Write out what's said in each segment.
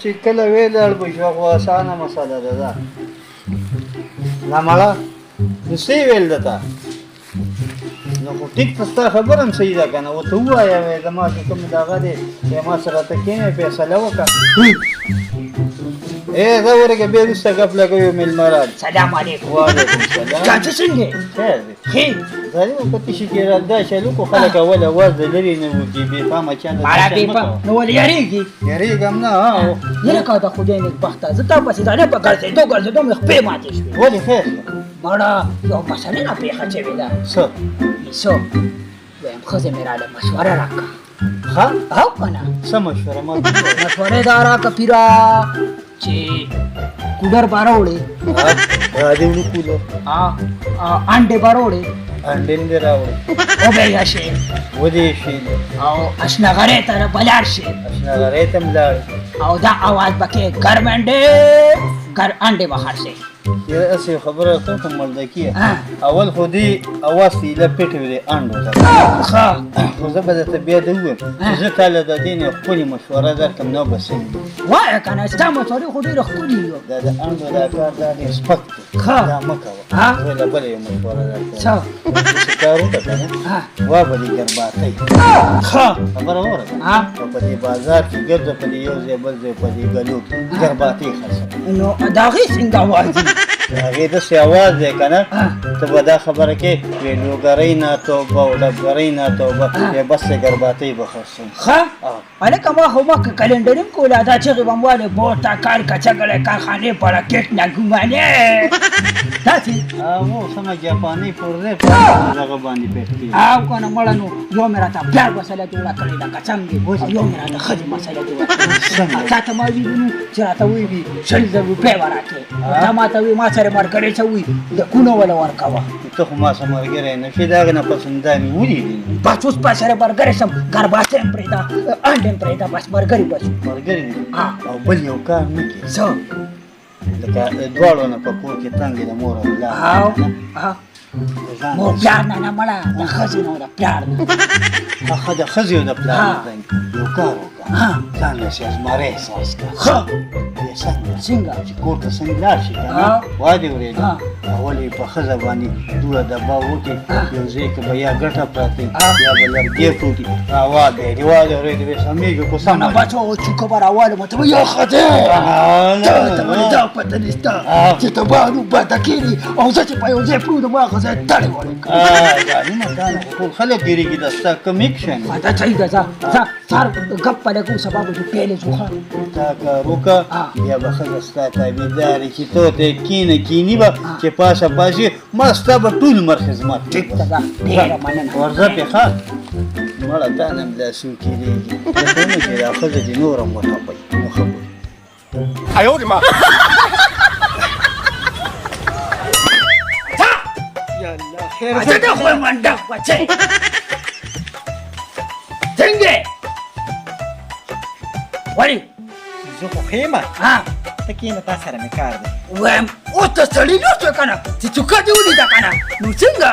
چې کله ویلړ بشو خو اسانه مسله ده دا نه مړه نو څه ویل دته نو خو ټیک ته ستا خبره هم صحیح ده که نه ورته ووایه زما چې کوم دغه دی چې ما سره ته کښېنې فیصله وکړه زه ورکه بیا وروسته ګپ لګوي مېلمه راځي سلام علیکم وعلیکم سلام چاچه څنګه خیر دی ښې ظالم په تشي کې دا شلو کو خلک اول اواز د لري نه وږي بې پامه چانه ماړه بې پام نو ولې یارېږي یارېږم نه یاره که د خدای نېکبخته زه تا پسې ځانې په ګرځېدو مې خپې ماتې شوې ولې خیر مړه یو مسلې نه پېښه شوې ده څه څه وایم ښځې مې راله مشوره راکړه ښه او که نه څه مشوره ما مشورې دا راکړه پیره چې کودر به راوړې راځي وکولو انډې به راوړې انډین دې راوړي وبه یې شي ودې شي او اشنغرې ته به لاړ شي اشنغرې ته هم لاړ او دا اواز به کې ګرمنډې ګر انډې به خرڅې یاره هسې خبره ته ته ملدکي اول خو دې اواز ته ایله پټې وې انډو ته ښه خو زه به درته بیا ده ووایم چې زه تاله د دې نه ښکلې مشوره درکړم نو به څنګه وایه که نه ستا مشورې خو ډېرې ښکلي دي دا د انډو دا کار دا ډېر سپک دی ښه دا مه کوه زه له بله یو مشوره درکړم څه چې کار وکړه که نه وا به دې ګرباتۍ ښه خبره واوره او په دې بازار کې ګرځه په دې یو ځای بل ځای په دې ګلو کې ګرباتۍ خرڅه نو د هغې څنګه اواز دي د هغې داسې اواز دی که نه ته به دا خبره کې ویډیوګرۍ نه توبه او ډبګرۍ نه توبه یا بس د ګرباتۍ به خرڅوم ښه هلکه ما خو مخکې کلنډري هم کوله دا چغې به م والې بوټه کار کچګړی کارخانې په راکټ نه ګمانې داسې او سمه جاپاني پرزې په دغه باندې پېټ کېږي او که نه مړه نو یو مې راته پلار مسله جوړه کړې ده که څنګه او یو مې راته ښځې مسله جوړه کړې تا ته ما ویلي نو چې راته ویلي 100,000 روپۍ به راکړې تا ما ته وي ما سره ملګری څه وي د کونه وله ورکوه ته خو ما سره ملګری نه شې د هغې نه پس همدا مې ولیدې بس اوس په سره ملګری شم ګرباسۍ هم پرېږده انډې هم پرېږده بس ملګري به شو ملګری دې او بل یو کار نه کړي څه لکه دواړو نه په کور کې تنګې د مور او پلار مور پلار نه نه مړه د ښځې نه د پلار نه هغه د ښځې او د پلار نه تنګ یو کار وکړه ځان له زمری احساس کړه ښه څنګه چې کور ته څنګه لاړ شي که نه وا دې اورېده اول یې په ښځه باندې دوړه دبا وکړي یو ځای کې به یا ګټه پرته یا به لرګی پروت وي راوا دی وا دې اورېده بیا سمېږي خو سمه نه بچو چوکه به راوالم ته به یو ښځې ته به دا پته نشته چې ته به نو بده کېږي او زه چې په یو ځای پروت یم هغه ځای تړې وړې ظالمه تا نه خو ټول خلک ډېرېږي دا ستا کم ایکشن دا صحیح ده ځه سهار ګپ په لګو سبا به پیلې ځو ښه تا کار وکړه بیا به ښځه ستا تابعدارې چې تو ته کینی به چې پاسه پاسې ما ستا به ټول عمر خدمت ټیک ده ځه ډېره مننه ورځه پې ښه مړه تا نه هم داسې وکېدېږي ته نه چې دا ښځه دې نور هم وټپئ نو ښه به哎呦我的妈！ زه د خپل منډک بچی څنګه ولې زه خو ښه یم ته کښېنه تا سره مې کار دی وایم اوس ته سړي نه شوې که نه چې چوکه دې ولیده که نه نو څنګه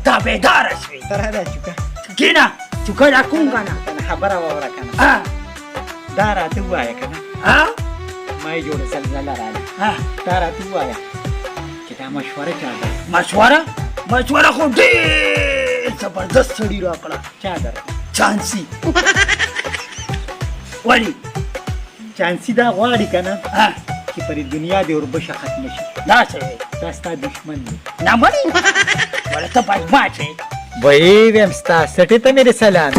تابعداره شوې ته راځه چوکه کښېنه چوکه را کوم که نه که نه خبره واوره که نه دا راته ووایه که نه ما یې جوړه زلزله راغله دا راته ووایه چې دا مشوره چا ده مشوره خو ډېر زبردست سړي راکړه چا در چانسي ولې چانسي دا غواړي که نه چې پر دنیا دې وربشه ختمه شي دا څه وی دا ستا دښمن دی نه مړې ولې ته بدماش یې ویې ویم ستا سټې ته مې رسلان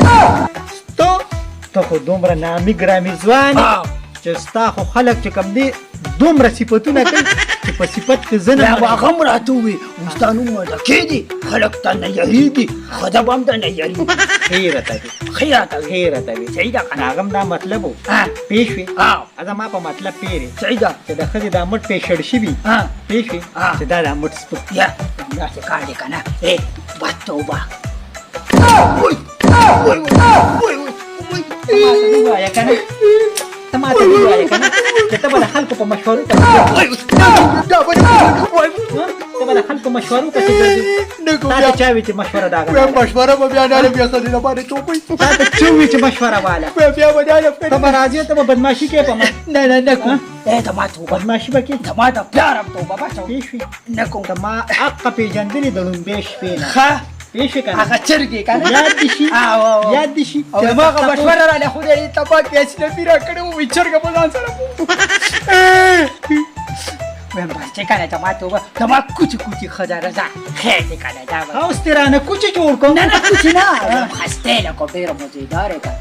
ته خو دومره نامي ګرامي ځوان چې ستا خو خلک چې کوم دی دومره صفتونه کوي چې په صفت کې زه نه هغه هم راته ووایي اوس تا نوم ملکې دي خلک تا نه یېرېږي ښځه به هم درنه یېرېږي ښې راته وي ښې راته وي ښې راته وي صحیح ده که نه هغه هم دا مطلب و پوه شوې زما په مطلب پېرې صحیح ده چې د ښځې دا مټ پېښړ شوي پوه شوې چې دا مټ سپک یا داسې کار دی که نه بس توبه ووایه که نه ته ما ته ووایه که نه چې ته به د خلکو په مشورو ته ته به د خلکو مشورو پسې ګرځې نه کوم تا ته چا وي چې مشوره دا بیا مشوره به بیا نه بیا خزینه باندې توپي تا ته څه وي چې مشوره واله بیا به نه ته به راځې ته به بدماشي کوې په ما نه کوم ته ما توبه بدماشي به کوې ته ما ته پلارم توبه بچو پوه شوې نه کوم ته ما حقه پېژندلې د لومبۍ شپې نه ښه پوه شوې که نه هغه چرګې که نه یاد دې شي او یاد دې شي او هغه مشوره راله خدای دې تپاک پیسې نه پیرا کړې وې چرګه په ځان سره وایم بس چې کنه ته ما توبه ته ما کوچی خدا رضا خیر دې کنه دا به اوس دې رانه کوچې جوړ کړو نه کوچی نه خسته لکه ډېره مزیداره ده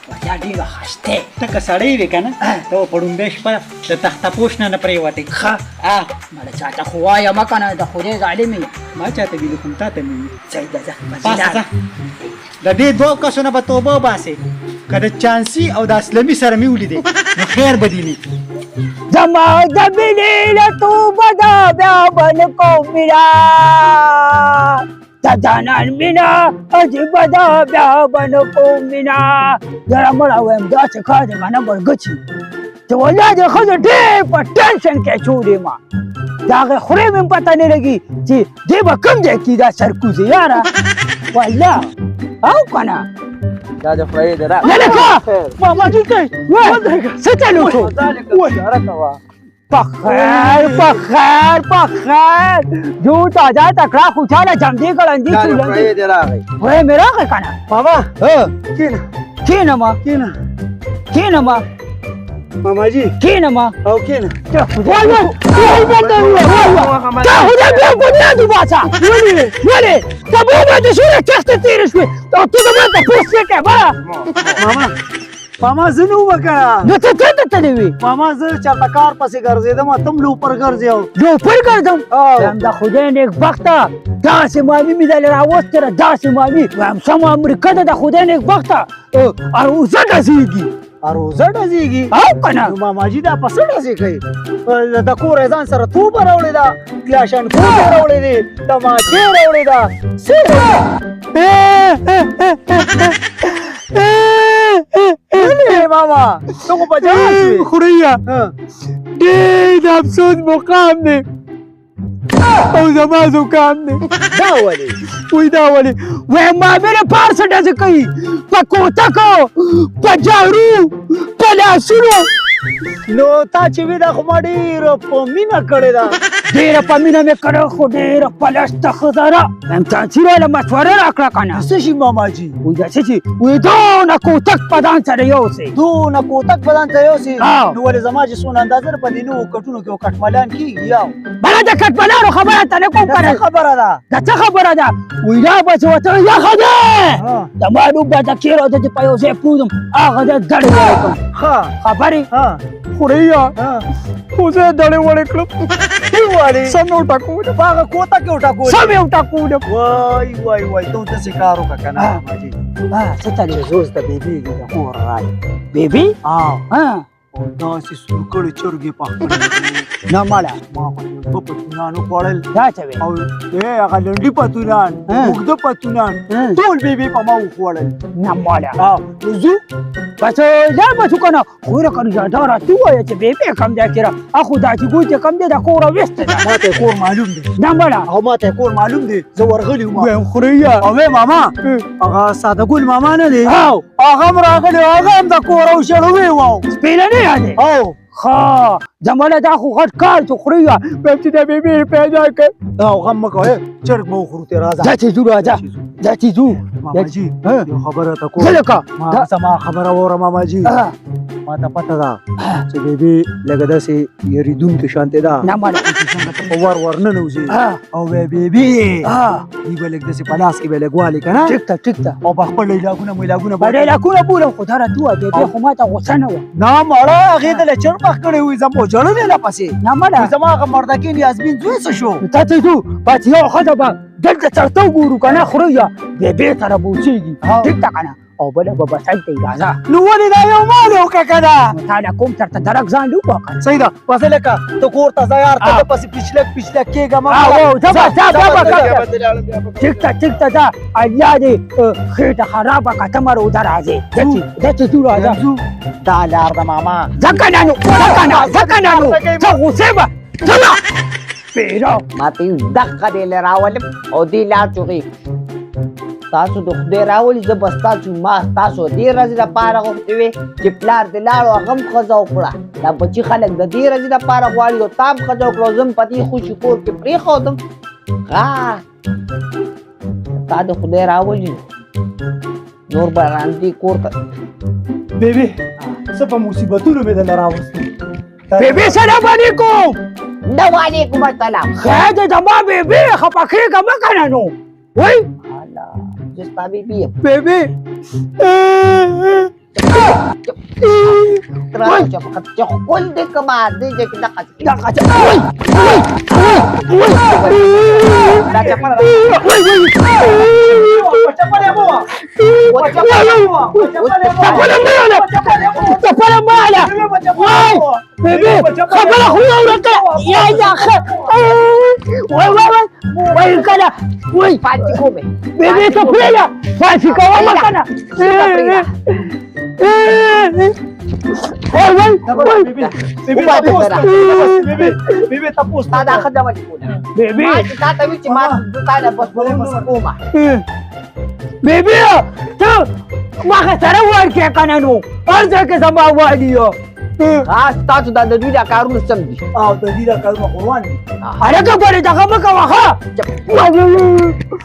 وجا ډېره خسته ته که سړی وې که نه ته به په لومبۍ شپه د تختپوش نه پرېوتې ښه مړه چاته خو وایم که نه د خدای ظالمې ما چاته ویلي کوم تا ته مې وي ځای ده ځه پاسه ځه د دې دوو کسو نه به توبه وباسې که د چانسي او د اسلمي سره مې ولیدې نو خیر به دې وي زما د مینې له توبه ده بیا به نه کوم مینا د جانان مینا عجیبه ده بیا به نه کوم مینا یاره مړه وایم داسې کار دی که نه برګچي چې والله د ښځو ډېر په ټینشن کې اچولې ما د هغې خورې مې پته نه لګي چې دې به کوم ځای کې دا سرکوزي یاره والله او که نه دا د خدای دې را نه لکه ماما جی کوي څه چلو شو پخیر جو تازه تکړه خوشحاله جمدې کړندې چولندې دې راغی وای مې راغی که نه ماما کېنه ما ماما جی کېنه ما او کېنه تا خدای بیا بنیاد وباسه ولې ته به د سورې تخته تېرې شوې او ته د ما تپوس یې کوې بله ماما زه نه وکړه نو ته څنګه تللی وې ماما زه چاته کار پسې ګرځېدم تم لوپر ګرځېو لوپر ګرځم وایم د خدای نیکبخته داسې مامي مې دلې راوستله داسې مامي وایم سمه امریکا ده د خدای نیکبخته عروضه ډزېږي روزه ډزېږي او که نه نو ماما جي دا په څه ډزې کوي د کور یې ځان سره توبه راوړې ده کلاشنکوف یې راوړې دي تماچې راوړې ده څه ولې ماما ته خو په جواب شوې خوریا ډېر د افسوس مقام دی او زما زکام دی دا ولې وای دا ولې وای مامې له پار څه ډزې کوي په کوتکو په جارو په لاسونو نو تا چې وې دا خو ما ډېره په مینه کړې ده ډېره په مینه مې کړې خو ډېره پلشته ښځه ده وایم چانسي راله مشوره راکړه که نه څه شي ماما جي وای دا څه چې وای دونه کوتک په ځان سره یوسې دونه کوتک په ځان ته یوسې او. نو ولې زما چې څونه اندازه ده په دې نوو کټونو کې کټملان کېږي یو بله د کټملانو خبره ته نه کوم دا څه خبره ده دا څه خبره ده وای دا به چې ورته یخه ده ها. زما نوم به د کېرو ده چې په یو ځای پرېږدم هغه ده دړې وړې کړم ښه خبرې ها خوریا ها خو زه دړې وړې کړم وړې سم یې وټاکولم په هغه کوتک یې وټاکولې سم یې وټاکولم وای ته داسې کار وکړه که نه ها. ماما جي څه چلې چې زوز د بیبي دې د کور راي بیبي او ها داسې سورکړې چرګې پخپلې نه مړه ما خو دوه پتونان وخوړل دا څه وې او هغه لنډي پتونان ها. اوږده پتونان ها. ټول بیبي په ما وخوړل نه مړه او نو زو بس دا به څه کنه خو یې کنه دا راته ووایه چې بیبي کم ځای کې را اخو دا چې ګوي چې کم دی د کوره ویسته ده ما ته کور معلوم دی نه مړه او ما ته کور معلوم دی زه ورغلی وم وایم خوریا او وې ماما هغه ساده ګل ماما نه دی او هغه هم راغلی هغه هم د کور او شړوي و سپینه نه یادې او ښه زمله دا خو غټ کار چې خوریا وایم چې د بیبي پیدا کړ او غم مه کوه چرګ به وخورو تې راځه دا چې ځو راځه دا چې ځو ماما جي ها. یو خبره ته څه کوم لکه ما زما خبره وره ماما جي ها. ما ته پته ده چې بیبي لږه داسې یریدونکې شانتې ده نه مړه په ور ننوځي ها. او بیبي ها دی به لږ داسې په لاس کې به لږ والي که نه ټیک ته ټیک ته او په خپل علاقونه میلاقونه په ډېلاکونه بولم خو دا راته ووایه بیبي خو ما ته غوسه نه وه نه مړه هغې ته له چرمخ کړی وي زما جړلې له پسې نه مړه زما هغه مردکې نیازبین زوی څه شو ته چې ځو بس یو ښځه به دلته چرته وګورو که نه خوریا بیبي سره به اوسېږي ها. ټیک ته که نه او بله به بسل ته راځه نو ولې دا یو مال یې وکړه که نه نو تا له کوم چرته درک ځان لو وکړ صحیح ده پسې لکه ته کور ته ځه یار ته ها. د پسې پیچلک کېږه مه او ځه به ځه ټیک ته ځه الله دې خېټه خرابه کړه ته مر اوده راځې دا چې ځو راځه دا لار د ماما ځکه نه نو څه غوسې به ځه پیرو ما ته یو دقه دی راولم او دې لار چوغې تاسو د خدای راولي زه بس تاسو ما تاسو دې ورځې دپاره غوښتې وې چې پلار دې لاړو هغه هم ښځه وکړه دا بچي خلک د دې ورځې دپاره غواړي او تا هم ښځه وکړه او زه هم په دې خوشي کور کې پرېښودم تا د خدای راولي نور به راندې کور ته بیبي څه په مصیبتونو مې دله راوستي بیبي سلام علیکم نه وعلیکم السلام خیر دې زما بیبي خفه کېږه مه که نه نو وای الله زه ستا بیبي یم بیبي چې ښکل دې کړمه دې ځای کې دقه دا چپل چپله ماله وای بیبي خبره خو یې ورکړه یا داخه وای وای وای وای کنه وای پاتې کومې بیبي ته پرېږده فاسي کوه مه کنه وای وای بیبي تپوس تا دا ښځه ولې کوله بیبي ما چې تا ته وي چې ما دوکانه بس کومه بیبي ته ماخه سره ورکې که نه نو هر ځای کې زما والي یو تاسو دا د دوی دا کارونه سم دي او د دې دا کارونه قربان دي هلکه پرې دغه مه کوه ښه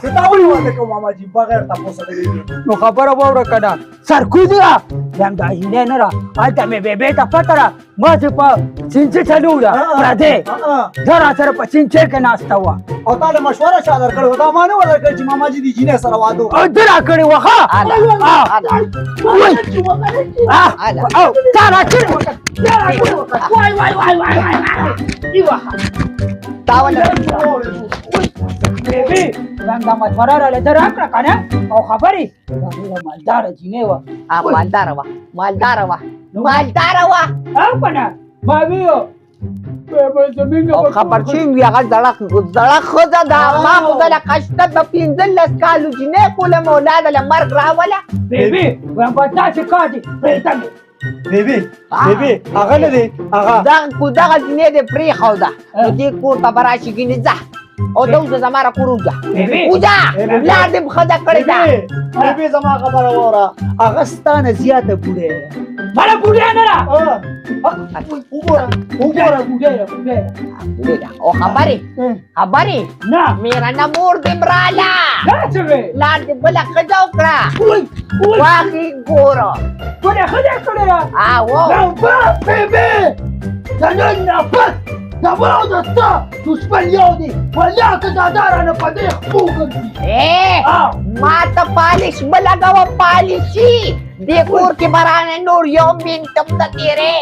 زه تا ولې واده کوم ماماجي بغیر تپوسه د بیبي نو خبره واوره که نه سرکوزي ده یم دا هیلې نه ده هلته مې بیبې ته پته ده ما چې په سینچې چلوله پردې زه را سره په سینچې کې ناسته وه او تا له مشوره چا درکړې وه دا ما نه وه درکړې چې ماماجي د جینۍ سره واده وکړي او ده را کړې وه ښه او تا را کړې وه وای وای وای وای تا ولې بیبي یم دا مشوره راله ده راکړه که نه او خبرې دا ډېره مالداره جینۍ وه مالداره وه مالداره وه مالداره وه او که نه ما ویو او خبر شوي وي هغه زړه ښځه ده ما خو دله قشته د 15 کالو جینۍ کولم او لا دله مرګ راوله بیبي وایم په داسې کار دي پرېږده مې بیبي بیبي هغه نه دی هغه دغه جینۍ دې پرېښوده نو دې کور ته به راشي ګینې ځه او ته اوسه زما را کور وځه وځه پلار دې ښځه کړې ده بیبي زما خبره واوره هغه ستا نه زیاته بوډۍ ده مالا بوډۍ نه ده وګوره وګوره او خبرې نه میرانه مور دې مراله داسې وې پلار دې بله ښځه وکړه وای وای واقعي ګوره ټولې ښځې کړې ده بس بیبي د نن نه پس زما او د ستا دشمن یو دی والله که دا رانه په دې خپو ګرځي ما ته پالش مه لګوه پالیشي دې کور کې به رانه نور یو منټ هم نه تېرې